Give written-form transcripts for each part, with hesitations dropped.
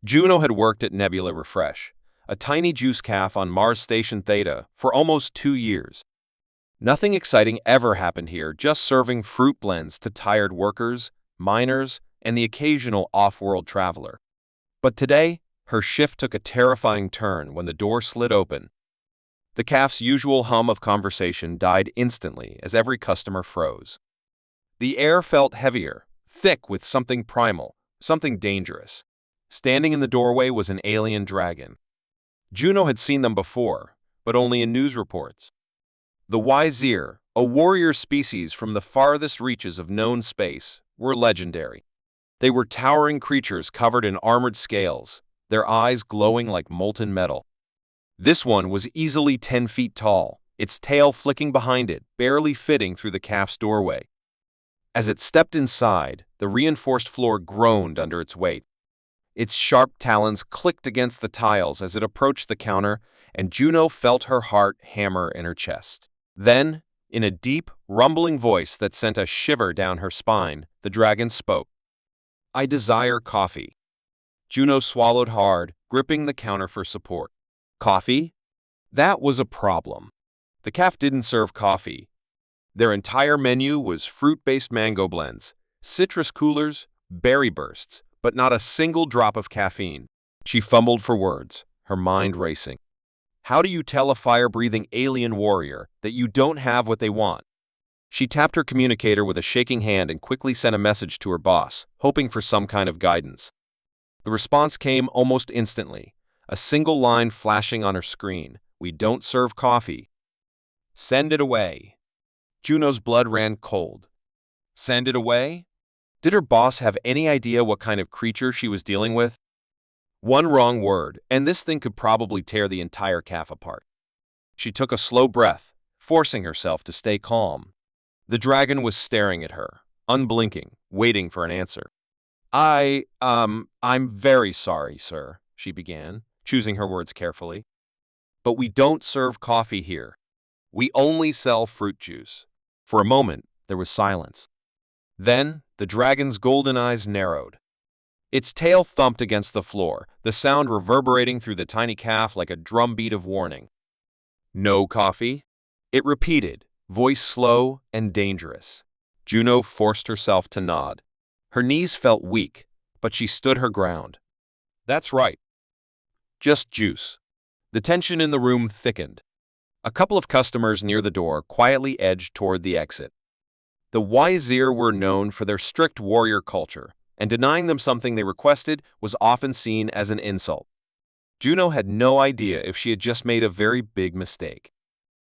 Juno had worked at Nebula Refresh, a tiny juice calf on Mars Station Theta, for almost 2 years. Nothing exciting ever happened here, just serving fruit blends to tired workers, miners, and the occasional off-world traveler. But today, her shift took a terrifying turn when the door slid open. The calf's usual hum of conversation died instantly as every customer froze. The air felt heavier, thick with something primal, something dangerous. Standing in the doorway was an alien dragon. Juno had seen them before, but only in news reports. The Wazir, a warrior species from the farthest reaches of known space, were legendary. They were towering creatures covered in armored scales, their eyes glowing like molten metal. This one was easily 10 feet tall, its tail flicking behind it, barely fitting through the calf's doorway. As it stepped inside, the reinforced floor groaned under its weight. Its sharp talons clicked against the tiles as it approached the counter, and Juno felt her heart hammer in her chest. Then, in a deep, rumbling voice that sent a shiver down her spine, the dragon spoke. "I desire coffee." Juno swallowed hard, gripping the counter for support. Coffee? That was a problem. The calf didn't serve coffee. Their entire menu was fruit-based mango blends, citrus coolers, berry bursts, but not a single drop of caffeine. She fumbled for words, her mind racing. How do you tell a fire-breathing alien warrior that you don't have what they want? She tapped her communicator with a shaking hand and quickly sent a message to her boss, hoping for some kind of guidance. The response came almost instantly, a single line flashing on her screen. "We don't serve coffee." "Send it away." Juno's blood ran cold. Send it away? Did her boss have any idea what kind of creature she was dealing with? One wrong word, and this thing could probably tear the entire calf apart. She took a slow breath, forcing herself to stay calm. The dragon was staring at her, unblinking, waiting for an answer. I'm very sorry, sir," she began, choosing her words carefully. "But we don't serve coffee here. We only sell fruit juice." For a moment, there was silence. Then, the dragon's golden eyes narrowed. Its tail thumped against the floor, the sound reverberating through the tiny calf like a drumbeat of warning. "No coffee?" it repeated, voice slow and dangerous. Juno forced herself to nod. Her knees felt weak, but she stood her ground. "That's right. Just juice." The tension in the room thickened. A couple of customers near the door quietly edged toward the exit. The Wazir were known for their strict warrior culture, and denying them something they requested was often seen as an insult. Juno had no idea if she had just made a very big mistake.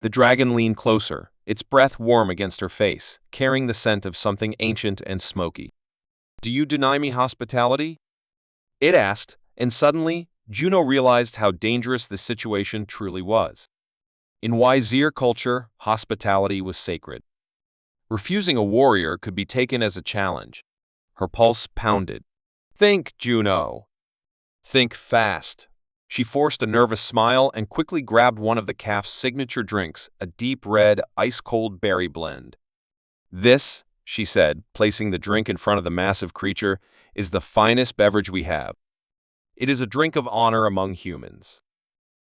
The dragon leaned closer, its breath warm against her face, carrying the scent of something ancient and smoky. "Do you deny me hospitality?" it asked, and suddenly, Juno realized how dangerous this situation truly was. In Wazir culture, hospitality was sacred. Refusing a warrior could be taken as a challenge. Her pulse pounded. "Think, Juno. Think fast." She forced a nervous smile and quickly grabbed one of the calf's signature drinks, a deep red, ice-cold berry blend. "This," she said, placing the drink in front of the massive creature, "is the finest beverage we have. It is a drink of honor among humans."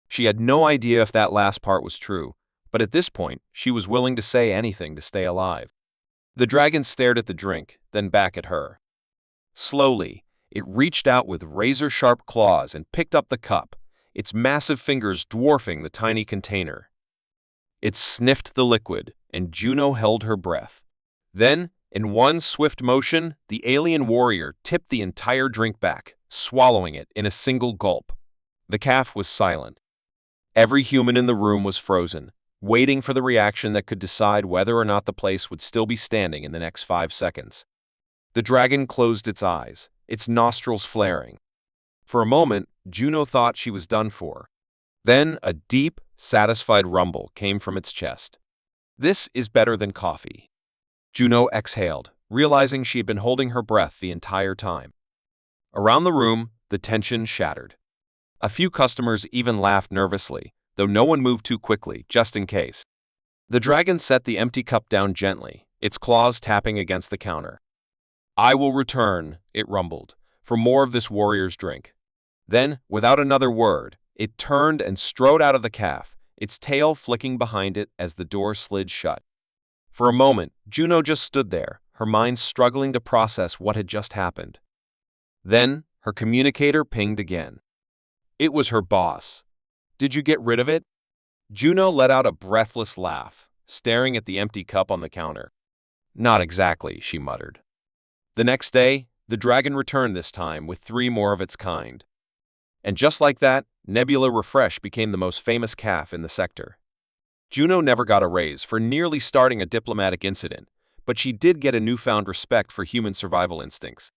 She had no idea if that last part was true, but at this point, she was willing to say anything to stay alive. The dragon stared at the drink, then back at her. Slowly, it reached out with razor-sharp claws and picked up the cup, its massive fingers dwarfing the tiny container. It sniffed the liquid, and Juno held her breath. Then, in one swift motion, the alien warrior tipped the entire drink back, swallowing it in a single gulp. The calf was silent. Every human in the room was frozen, waiting for the reaction that could decide whether or not the place would still be standing in the next 5 seconds. The dragon closed its eyes, its nostrils flaring. For a moment, Juno thought she was done for. Then a deep, satisfied rumble came from its chest. "This is better than coffee." Juno exhaled, realizing she had been holding her breath the entire time. Around the room, the tension shattered. A few customers even laughed nervously, though no one moved too quickly, just in case. The dragon set the empty cup down gently, its claws tapping against the counter. "I will return," it rumbled, "for more of this warrior's drink." Then, without another word, it turned and strode out of the caf, its tail flicking behind it as the door slid shut. For a moment, Juno just stood there, her mind struggling to process what had just happened. Then, her communicator pinged again. It was her boss. "Did you get rid of it?" Juno let out a breathless laugh, staring at the empty cup on the counter. "Not exactly," she muttered. The next day, the dragon returned this time with 3 more of its kind. And just like that, Nebula Refresh became the most famous caf in the sector. Juno never got a raise for nearly starting a diplomatic incident, but she did get a newfound respect for human survival instincts.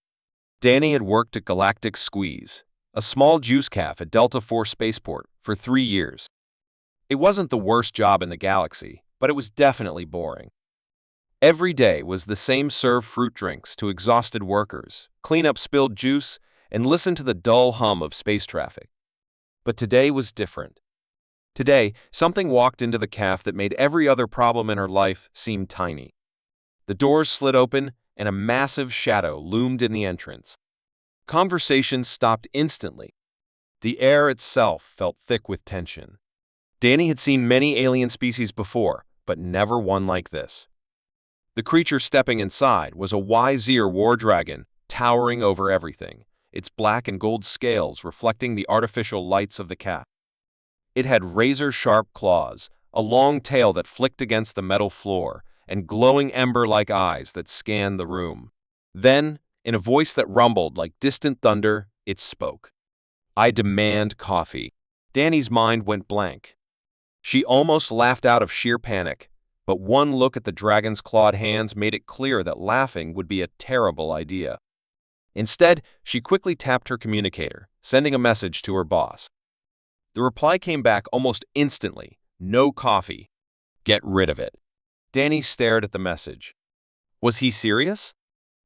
Danny had worked at Galactic Squeeze, a small juice caf at Delta 4 Spaceport, for 3 years. It wasn't the worst job in the galaxy, but it was definitely boring. Every day was the same: serve fruit drinks to exhausted workers, clean up spilled juice, and listen to the dull hum of space traffic. But today was different. Today, something walked into the caf that made every other problem in her life seem tiny. The doors slid open, and a massive shadow loomed in the entrance. Conversations stopped instantly. The air itself felt thick with tension. Danny had seen many alien species before, but never one like this. The creature stepping inside was a Wazir war dragon, towering over everything, its black and gold scales reflecting the artificial lights of the caf. It had razor-sharp claws, a long tail that flicked against the metal floor, and glowing ember-like eyes that scanned the room. Then, in a voice that rumbled like distant thunder, it spoke. "I demand coffee." Danny's mind went blank. She almost laughed out of sheer panic, but one look at the dragon's clawed hands made it clear that laughing would be a terrible idea. Instead, she quickly tapped her communicator, sending a message to her boss. The reply came back almost instantly: "No coffee. Get rid of it." Danny stared at the message. Was he serious?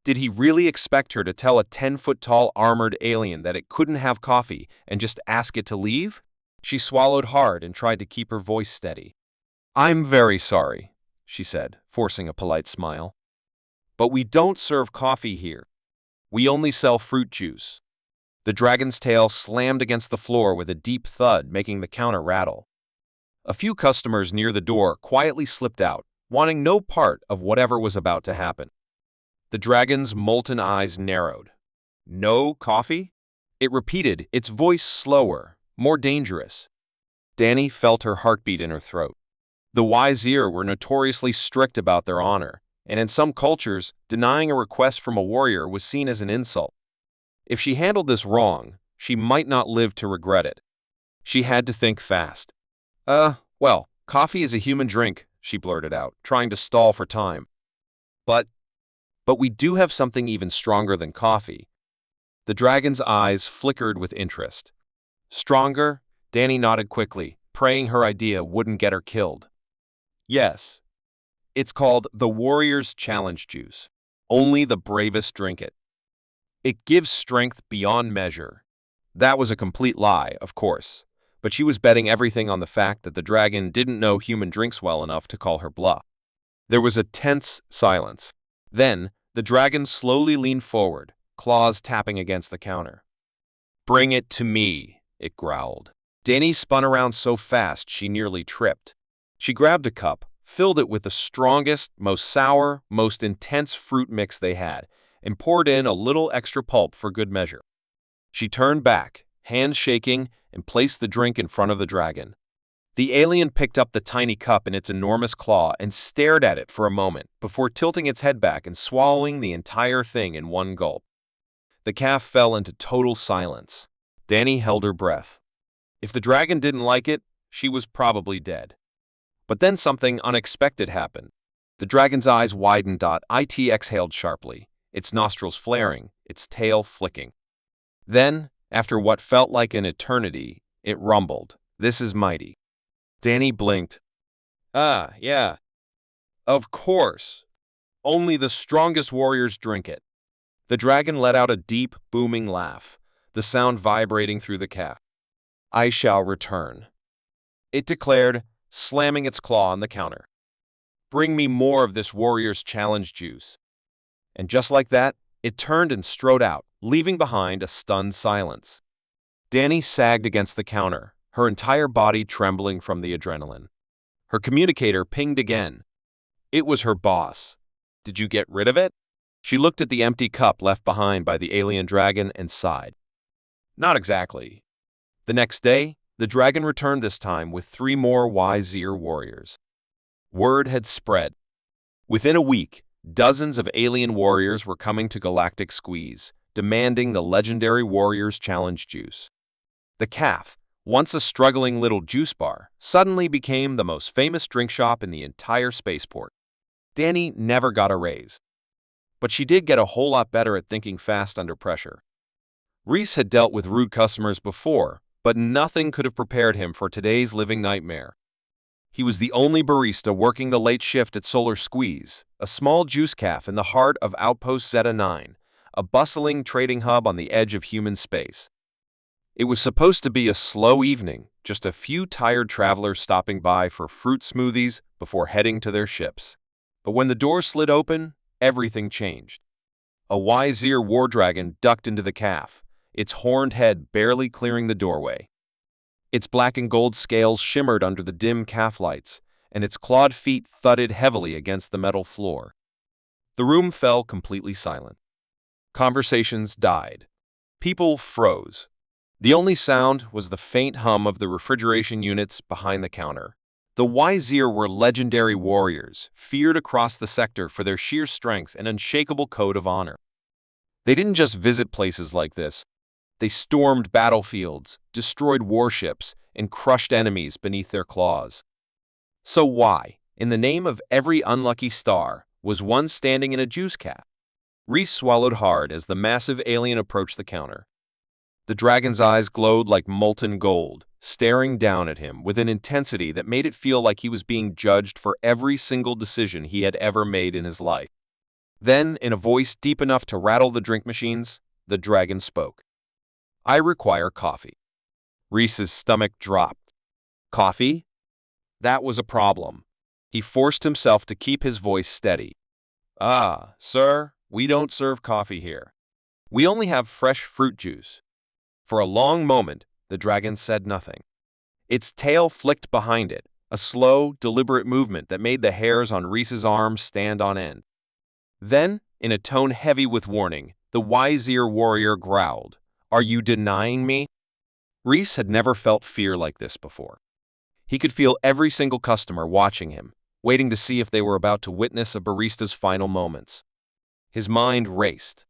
Did he really expect her to tell a 10-foot-tall armored alien that it couldn't have coffee and just ask it to leave? She swallowed hard and tried to keep her voice steady. "I'm very sorry," she said, forcing a polite smile. "But we don't serve coffee here. We only sell fruit juice." The dragon's tail slammed against the floor with a deep thud, making the counter rattle. A few customers near the door quietly slipped out, wanting no part of whatever was about to happen. The dragon's molten eyes narrowed. "No coffee?" It repeated, its voice slower, more dangerous. Danny felt her heartbeat in her throat. The Wazir were notoriously strict about their honor, and in some cultures, denying a request from a warrior was seen as an insult. If she handled this wrong, she might not live to regret it. She had to think fast. Well, coffee is a human drink," she blurted out, trying to stall for time. But we do have something even stronger than coffee." The dragon's eyes flickered with interest. "Stronger?" Danny nodded quickly, praying her idea wouldn't get her killed. "Yes. It's called the Warrior's Challenge Juice. Only the bravest drink it. It gives strength beyond measure." That was a complete lie, of course, but she was betting everything on the fact that the dragon didn't know human drinks well enough to call her bluff. There was a tense silence. Then, the dragon slowly leaned forward, claws tapping against the counter. "Bring it to me," it growled. Danny spun around so fast she nearly tripped. She grabbed a cup, filled it with the strongest, most sour, most intense fruit mix they had, and poured in a little extra pulp for good measure. She turned back, hands shaking, and placed the drink in front of the dragon. The alien picked up the tiny cup in its enormous claw and stared at it for a moment before tilting its head back and swallowing the entire thing in one gulp. The calf fell into total silence. Danny held her breath. If the dragon didn't like it, she was probably dead. But then something unexpected happened. The dragon's eyes widened. It exhaled sharply, its nostrils flaring, its tail flicking. Then, after what felt like an eternity, it rumbled, "This is mighty." Danny blinked. Yeah. Of course. Only the strongest warriors drink it." The dragon let out a deep, booming laugh, the sound vibrating through the calf. "I shall return," it declared, slamming its claw on the counter. "Bring me more of this warrior's challenge juice." And just like that, it turned and strode out, leaving behind a stunned silence. Danny sagged against the counter, her entire body trembling from the adrenaline. Her communicator pinged again. It was her boss. Did you get rid of it? She looked at the empty cup left behind by the alien dragon and sighed. Not exactly. The next day, the dragon returned this time with 3 more YZer warriors. Word had spread. Within a week, dozens of alien warriors were coming to Galactic Squeeze, demanding the legendary Warriors Challenge juice. The Calf, once a struggling little juice bar, suddenly became the most famous drink shop in the entire spaceport. Danny never got a raise. But she did get a whole lot better at thinking fast under pressure. Reese had dealt with rude customers before, but nothing could have prepared him for today's living nightmare. He was the only barista working the late shift at Solar Squeeze, a small juice cafe in the heart of Outpost Zeta 9, a bustling trading hub on the edge of human space. It was supposed to be a slow evening, just a few tired travelers stopping by for fruit smoothies before heading to their ships. But when the door slid open, everything changed. A YZer war dragon ducked into the cafe, its horned head barely clearing the doorway. Its black and gold scales shimmered under the dim calf lights, and its clawed feet thudded heavily against the metal floor. The room fell completely silent. Conversations died. People froze. The only sound was the faint hum of the refrigeration units behind the counter. The YZer were legendary warriors, feared across the sector for their sheer strength and unshakable code of honor. They didn't just visit places like this. They stormed battlefields, destroyed warships, and crushed enemies beneath their claws. So why, in the name of every unlucky star, was one standing in a juice cap? Reese swallowed hard as the massive alien approached the counter. The dragon's eyes glowed like molten gold, staring down at him with an intensity that made it feel like he was being judged for every single decision he had ever made in his life. Then, in a voice deep enough to rattle the drink machines, the dragon spoke. I require coffee. Reese's stomach dropped. Coffee? That was a problem. He forced himself to keep his voice steady. Ah, sir, we don't serve coffee here. We only have fresh fruit juice. For a long moment, the dragon said nothing. Its tail flicked behind it, a slow, deliberate movement that made the hairs on Reese's arms stand on end. Then, in a tone heavy with warning, the YZer warrior growled, Are you denying me? Reese had never felt fear like this before. He could feel every single customer watching him, waiting to see if they were about to witness a barista's final moments. His mind raced.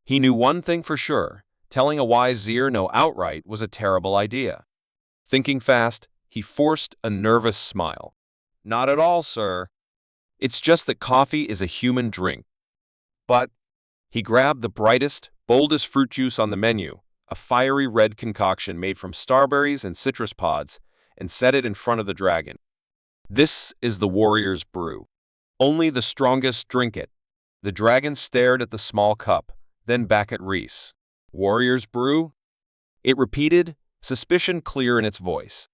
He knew one thing for sure. Telling a YZer no outright was a terrible idea. Thinking fast, he forced a nervous smile. Not at all, sir. It's just that coffee is a human drink. But he grabbed the brightest, boldest fruit juice on the menu, a fiery red concoction made from starberries and citrus pods, and set it in front of the dragon. This is the warrior's brew. Only the strongest drink it. The dragon stared at the small cup, then back at Reese. Warrior's brew? It repeated, suspicion clear in its voice.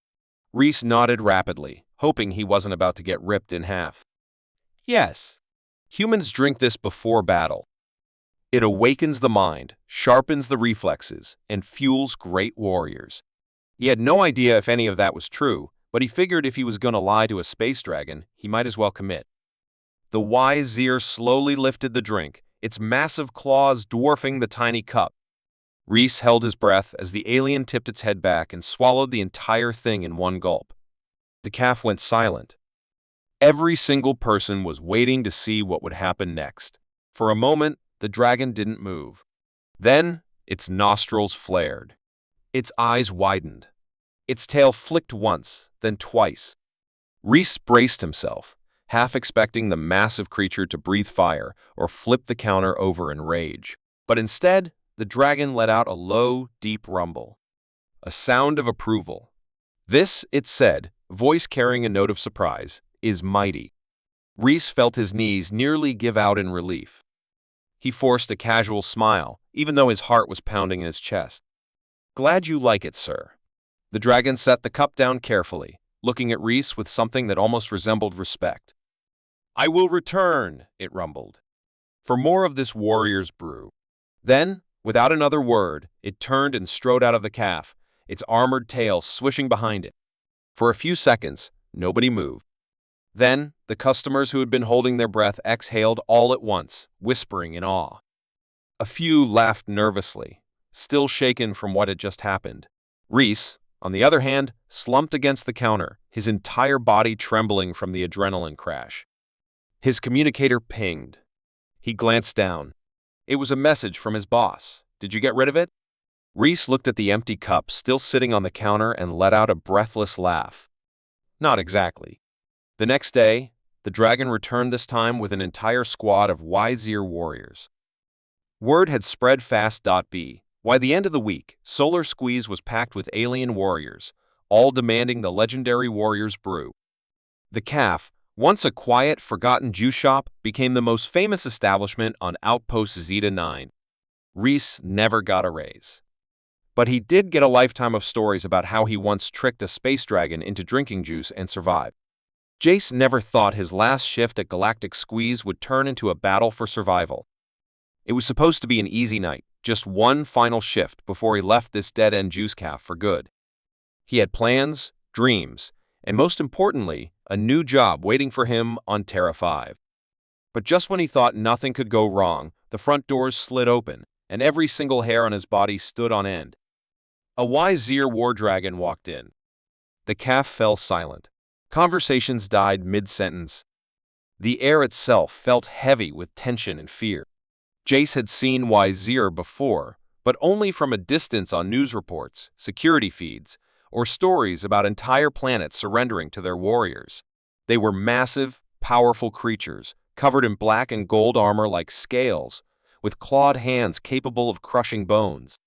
Reese nodded rapidly, hoping he wasn't about to get ripped in half. Yes. Humans drink this before battle. It awakens the mind, sharpens the reflexes, and fuels great warriors. He had no idea if any of that was true, but he figured if he was going to lie to a space dragon, he might as well commit. The YZer slowly lifted the drink, its massive claws dwarfing the tiny cup. Reese held his breath as the alien tipped its head back and swallowed the entire thing in one gulp. The calf went silent. Every single person was waiting to see what would happen next. For a moment, the dragon didn't move. Then, its nostrils flared. Its eyes widened. Its tail flicked once, then twice. Reese braced himself, half expecting the massive creature to breathe fire or flip the counter over in rage. But instead, the dragon let out a low, deep rumble. A sound of approval. This, it said, voice carrying a note of surprise, is mighty. Reese felt his knees nearly give out in relief. He forced a casual smile, even though his heart was pounding in his chest. Glad you like it, sir. The dragon set the cup down carefully, looking at Reese with something that almost resembled respect. I will return, it rumbled, for more of this warrior's brew. Then, without another word, it turned and strode out of the calf, its armored tail swishing behind it. For a few seconds, nobody moved. Then, the customers who had been holding their breath exhaled all at once, whispering in awe. A few laughed nervously, still shaken from what had just happened. Reese, on the other hand, slumped against the counter, his entire body trembling from the adrenaline crash. His communicator pinged. He glanced down. It was a message from his boss. Did you get rid of it? Reese looked at the empty cup still sitting on the counter and let out a breathless laugh. Not exactly. The next day, the dragon returned, this time with an entire squad of Wizir warriors. Word had spread fast. By the end of the week, Solar Squeeze was packed with alien warriors, all demanding the legendary Warriors Brew. The Calf, once a quiet, forgotten juice shop, became the most famous establishment on Outpost Zeta 9. Reese never got a raise. But he did get a lifetime of stories about how he once tricked a space dragon into drinking juice and survived. Jace never thought his last shift at Galactic Squeeze would turn into a battle for survival. It was supposed to be an easy night, just one final shift before he left this dead-end juice calf for good. He had plans, dreams, and most importantly, a new job waiting for him on Terra 5. But just when he thought nothing could go wrong, the front doors slid open, and every single hair on his body stood on end. A Wizir war dragon walked in. The calf fell silent. Conversations died mid-sentence. The air itself felt heavy with tension and fear. Jace had seen Wizir before, but only from a distance on news reports, security feeds, or stories about entire planets surrendering to their warriors. They were massive, powerful creatures, covered in black and gold armor like scales, with clawed hands capable of crushing bones.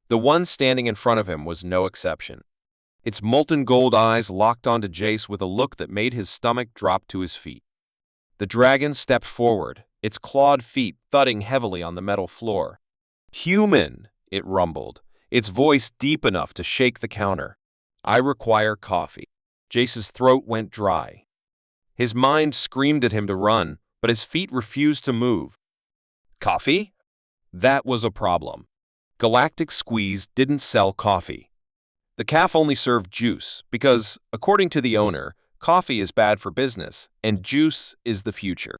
The one standing in front of him was no exception. Its molten gold eyes locked onto Jace with a look that made his stomach drop to his feet. The dragon stepped forward, its clawed feet thudding heavily on the metal floor. "Human," it rumbled, its voice deep enough to shake the counter. "I require coffee." Jace's throat went dry. His mind screamed at him to run, but his feet refused to move. Coffee? That was a problem. Galactic Squeeze didn't sell coffee. The calf only served juice because, according to the owner, coffee is bad for business and juice is the future.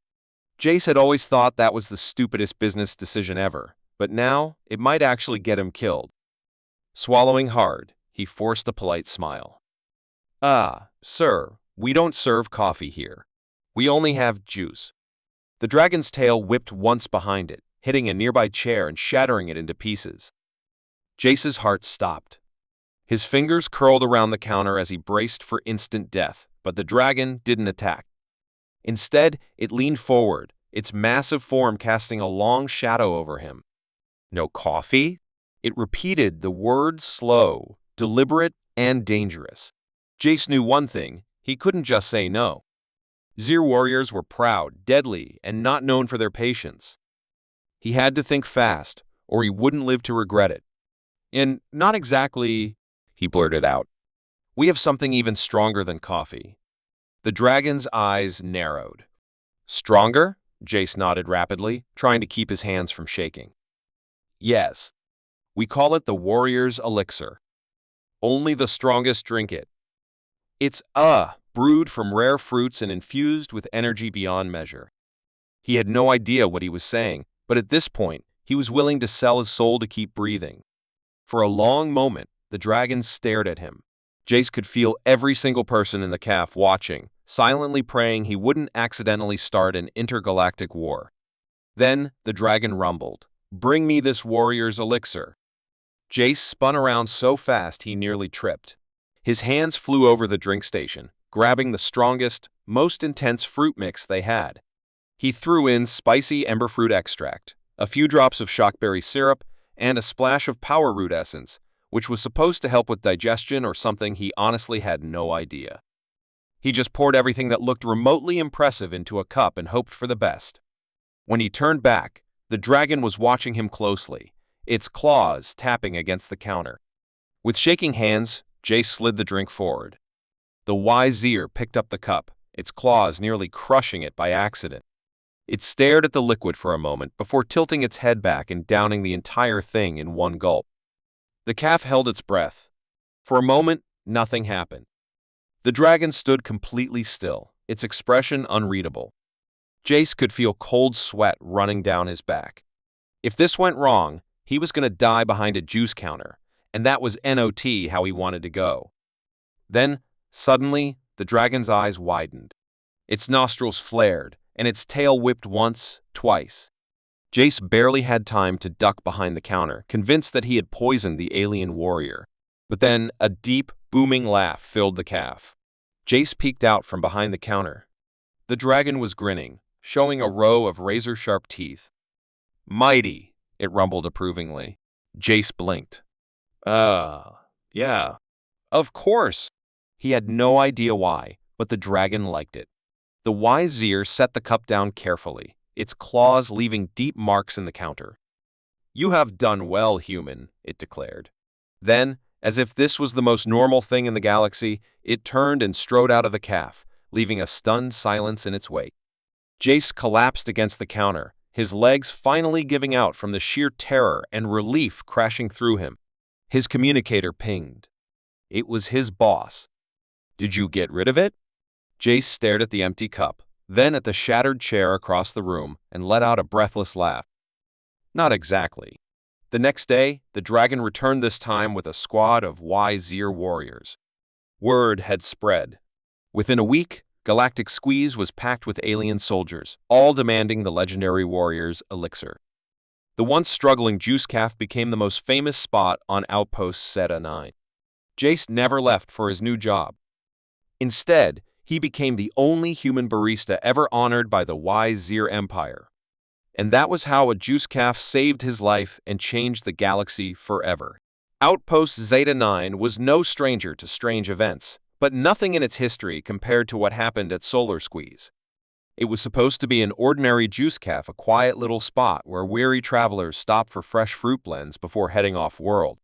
Jace had always thought that was the stupidest business decision ever, but now it might actually get him killed. Swallowing hard, he forced a polite smile. Sir, we don't serve coffee here. We only have juice." The dragon's tail whipped once behind it, hitting a nearby chair and shattering it into pieces. Jace's heart stopped. His fingers curled around the counter as he braced for instant death, but the dragon didn't attack. Instead, it leaned forward, its massive form casting a long shadow over him. "No coffee?" It repeated the word slow, deliberate, and dangerous. Jace knew one thing: he couldn't just say no. Zir warriors were proud, deadly, and not known for their patience. He had to think fast, or he wouldn't live to regret it. "And not exactly," he blurted out. "We have something even stronger than coffee." The dragon's eyes narrowed. "Stronger?" Jace nodded rapidly, trying to keep his hands from shaking. "Yes. We call it the Warrior's Elixir. Only the strongest drink it. It's brewed from rare fruits and infused with energy beyond measure." He had no idea what he was saying, but at this point, he was willing to sell his soul to keep breathing. For a long moment, the dragon stared at him. Jace could feel every single person in the calf watching, silently praying he wouldn't accidentally start an intergalactic war. Then the dragon rumbled, "Bring me this warrior's elixir." Jace spun around so fast he nearly tripped. His hands flew over the drink station, grabbing the strongest, most intense fruit mix they had. He threw in spicy emberfruit extract, a few drops of shockberry syrup, and a splash of power root essence, which was supposed to help with digestion or something he honestly had no idea. He just poured everything that looked remotely impressive into a cup and hoped for the best. When he turned back, the dragon was watching him closely, its claws tapping against the counter. With shaking hands, Jace slid the drink forward. The Wizir picked up the cup, its claws nearly crushing it by accident. It stared at the liquid for a moment before tilting its head back and downing the entire thing in one gulp. The calf held its breath. For a moment, nothing happened. The dragon stood completely still, its expression unreadable. Jace could feel cold sweat running down his back. If this went wrong, he was going to die behind a juice counter, and that was not how he wanted to go. Then, suddenly, the dragon's eyes widened. Its nostrils flared, and its tail whipped once, twice. Jace barely had time to duck behind the counter, convinced that he had poisoned the alien warrior. But then, a deep, booming laugh filled the caf. Jace peeked out from behind the counter. The dragon was grinning, showing a row of razor-sharp teeth. "Mighty," it rumbled approvingly. Jace blinked. Yeah. Of course." He had no idea why, but the dragon liked it. The Wazir set the cup down carefully, its claws leaving deep marks in the counter. "You have done well, human," it declared. Then, as if this was the most normal thing in the galaxy, it turned and strode out of the caf, leaving a stunned silence in its wake. Jace collapsed against the counter, his legs finally giving out from the sheer terror and relief crashing through him. His communicator pinged. It was his boss. "Did you get rid of it?" Jace stared at the empty cup, then at the shattered chair across the room, and let out a breathless laugh. "Not exactly." The next day, the dragon returned, this time with a squad of Wazir warriors. Word had spread. Within a week, Galactic Squeeze was packed with alien soldiers, all demanding the legendary warrior's elixir. The once struggling juice caf became the most famous spot on Outpost Zeta 9. Jace never left for his new job. Instead, he became the only human barista ever honored by the Wazir Empire. And that was how a juice caf saved his life and changed the galaxy forever. Outpost Zeta 9 was no stranger to strange events, but nothing in its history compared to what happened at Solar Squeeze. It was supposed to be an ordinary juice caf, a quiet little spot where weary travelers stopped for fresh fruit blends before heading off-world.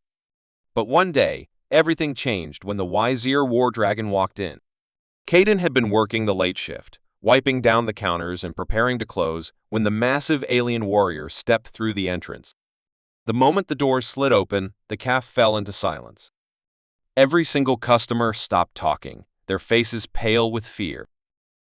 But one day, everything changed when the Wazir War Dragon walked in. Caden had been working the late shift, wiping down the counters and preparing to close, when the massive alien warrior stepped through the entrance. The moment the doors slid open, the caf fell into silence. Every single customer stopped talking, their faces pale with fear.